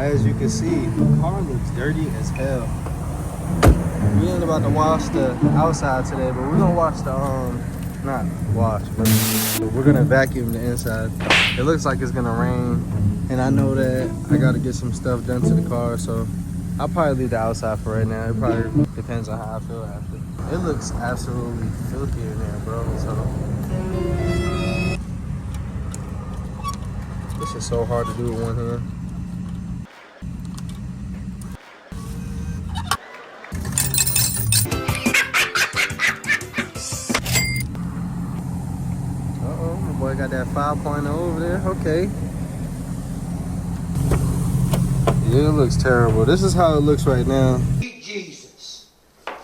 as you can see, the car looks dirty as hell. We ain't about to wash the outside today, but we're gonna wash the not wash, but we're gonna vacuum the inside. It looks like it's gonna rain, and I know that I gotta get some stuff done to the car, so I'll probably leave the outside for right now. It probably depends on how I feel after. It looks absolutely filthy in there, bro. So this is so hard to do with one hand. Uh-oh, my boy got that 5.0 over there. Okay. Yeah, it looks terrible. This is how it looks right now. Jesus.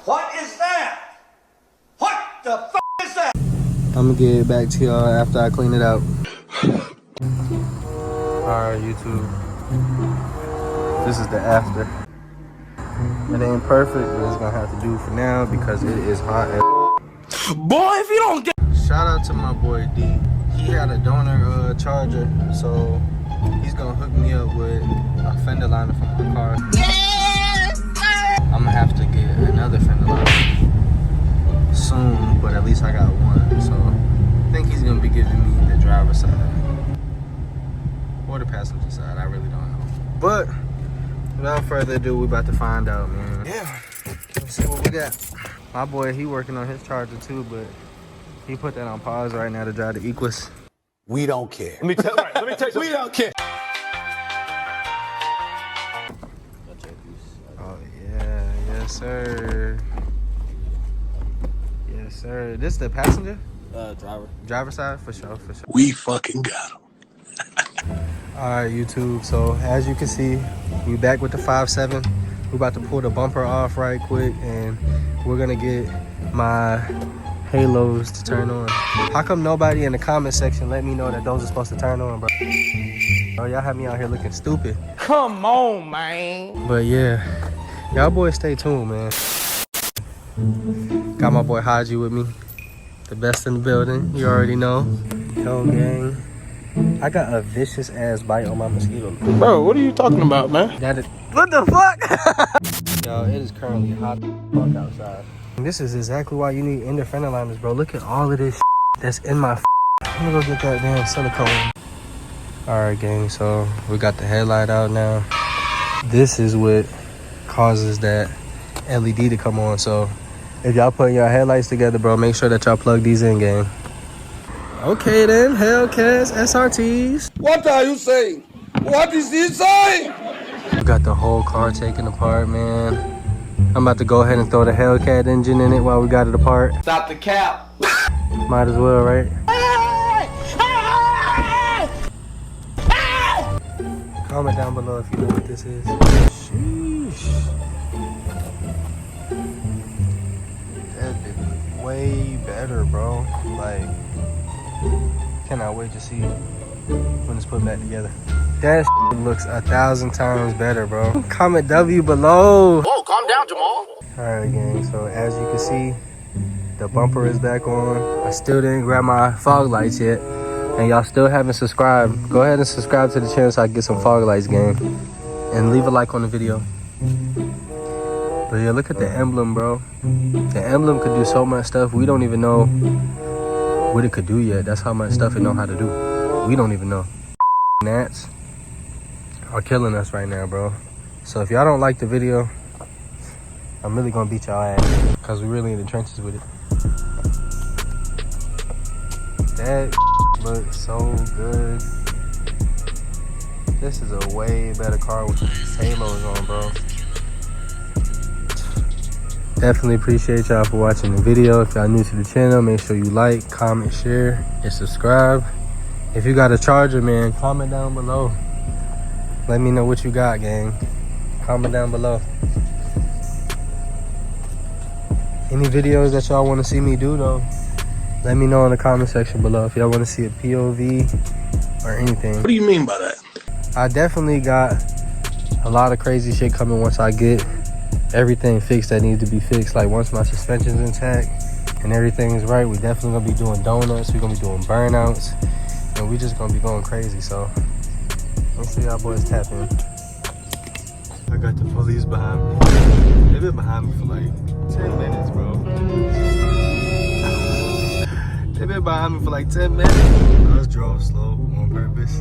What is that? What the f is that? I'm gonna get back to y'all after I clean it out. Alright, YouTube. This is the after. It ain't perfect, but it's gonna have to do for now because it is hot as boy, if you don't get. Shout out to my boy D. He had a donor charger, so he's gonna hook me up with a fender liner for my car. Yes, sir. I'm gonna have to get another fender liner soon, but at least I got one. So I think he's gonna be giving me the driver's side or the passenger side. I really don't know. But without further ado, we about to find out, man. Yeah, let's see what we got. My boy, he working on his charger too, but he put that on pause right now to drive the Equus. We don't care. Let me tell you something. We don't care. Oh yeah, yes sir. Yes sir. This the passenger? Driver side, for sure, for sure. We fucking got him. Alright, YouTube, so as you can see, we back with the 5.7. We about to pull the bumper off right quick, and we're gonna get my halos to turn on. How come nobody in the comment section let me know that those are supposed to turn on, bro? Oh, y'all have me out here looking stupid. Come on, man. But yeah, y'all boys stay tuned, man. Got my boy Haji with me, the best in the building. You already know. Yo, gang. I got a vicious ass bite on my mosquito. Bro, what are you talking about, man? What the fuck? Yo, it is currently hot as fuck outside. And this is exactly why you need inner fender liners, bro. Look at all of this that's in my Let me go get that damn silicone. Alright, gang, so we got the headlight out now. This is what causes that LED to come on. So if y'all putting your headlights together, bro, make sure that y'all plug these in, gang. Okay then, Hellcats, SRTs. What are you saying? What is he saying? We got the whole car taken apart, man. I'm about to go ahead and throw the Hellcat engine in it while we got it apart. Stop the cap. Might as well, right? Comment down below if you know what this is. Sheesh. That did way better, bro. Like, cannot wait to see when it's put back together. That looks 1,000 times better, bro. Comment W below. Whoa, calm down, Jamal. Alright, gang, so as you can see, the bumper is back on. I still didn't grab my fog lights yet, and y'all still haven't subscribed. Go ahead and subscribe to the channel so I can get some fog lights, gang, and leave a like on the video. But yeah, look at the emblem, bro. The emblem could do so much stuff. We don't even know what it could do yet. That's how much stuff it know how to do. We don't even know. Gnats are killing us right now, bro. So if y'all don't like the video, I'm really gonna beat y'all ass, because we really in the trenches with it. That looks so good. This is a way better car with these halos on, bro. Definitely appreciate y'all for watching the video. If y'all new to the channel, make sure you like, comment, share, and subscribe. If you got a charger, man, comment down below. Let me know what you got, gang. Comment down below. Any videos that y'all want to see me do, though, let me know in the comment section below. If y'all want to see a POV or anything. What do you mean by that? I definitely got a lot of crazy shit coming once I get everything fixed that needs to be fixed. Like once my suspension's intact and everything is right, we definitely gonna be doing donuts. We're gonna be doing burnouts, and we just gonna be going crazy. So let's see y'all boys tap in. I got the police behind me. They've been behind me for like 10 minutes, bro. They've been behind me for like 10 minutes. I just drove slow on purpose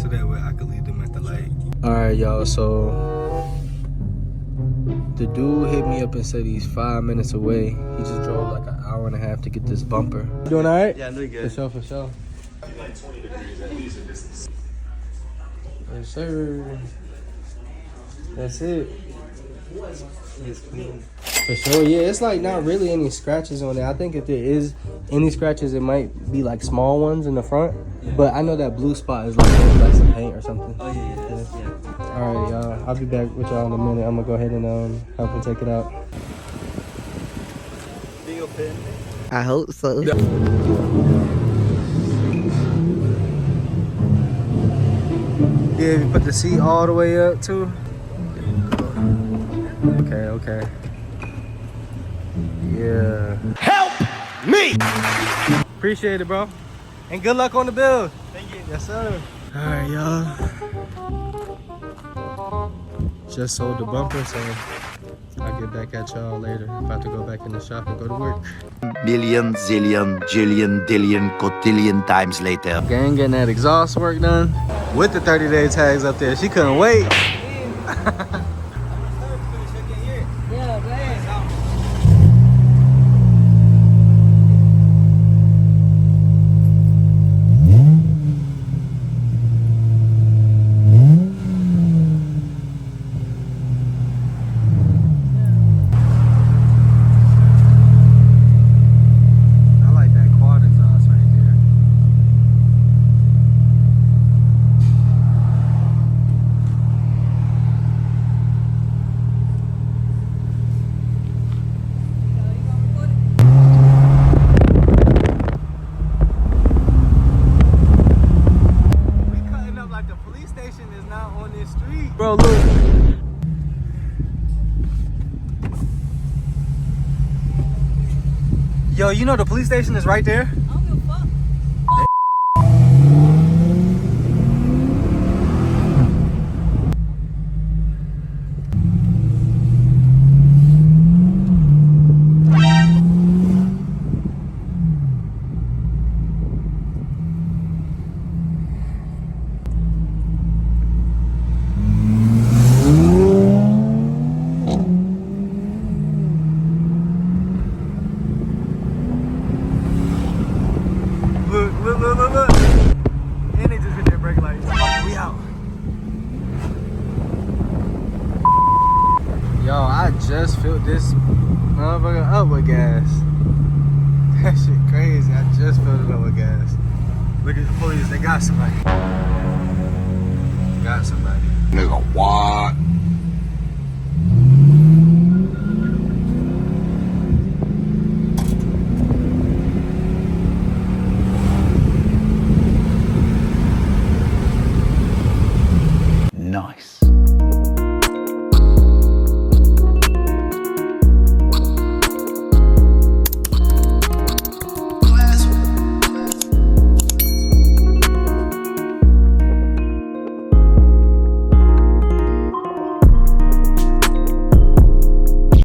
so that way I could leave them at the light. Alright, y'all, so the dude hit me up and said he's 5 minutes away. He just drove like an hour and a half to get this bumper. You doing alright? Yeah, I'm doing good. For sure. Like 20 degrees at least in distance. Yes, sir. That's it. It's clean. For sure, yeah. It's like not really any scratches on it. I think if there is any scratches, it might be like small ones in the front. Yeah. But I know that blue spot is like some paint or something. Oh, yeah. All right, y'all. I'll be back with y'all in a minute. I'm gonna go ahead and help him take it out. Big old pin. I hope so. Yeah, if you put the seat all the way up too. Okay. Yeah. Help me! Appreciate it, bro. And good luck on the build. Thank you. Yes, sir. All right, y'all. Just sold the bumper, so I'll get back at y'all later. About to go back in the shop and go to work. Million, zillion, jillion, dillion, cotillion times later. Gang getting that exhaust work done with the 30-day tags up there. She couldn't wait. Bro, look. Yo, you know the police station is right there? I don't give a fuck. Look. And they just hit their brake lights. We out. Yo, I just filled this motherfucker up with gas. That shit crazy. I just filled it up with gas. Look at the police. They got somebody. Nigga, what?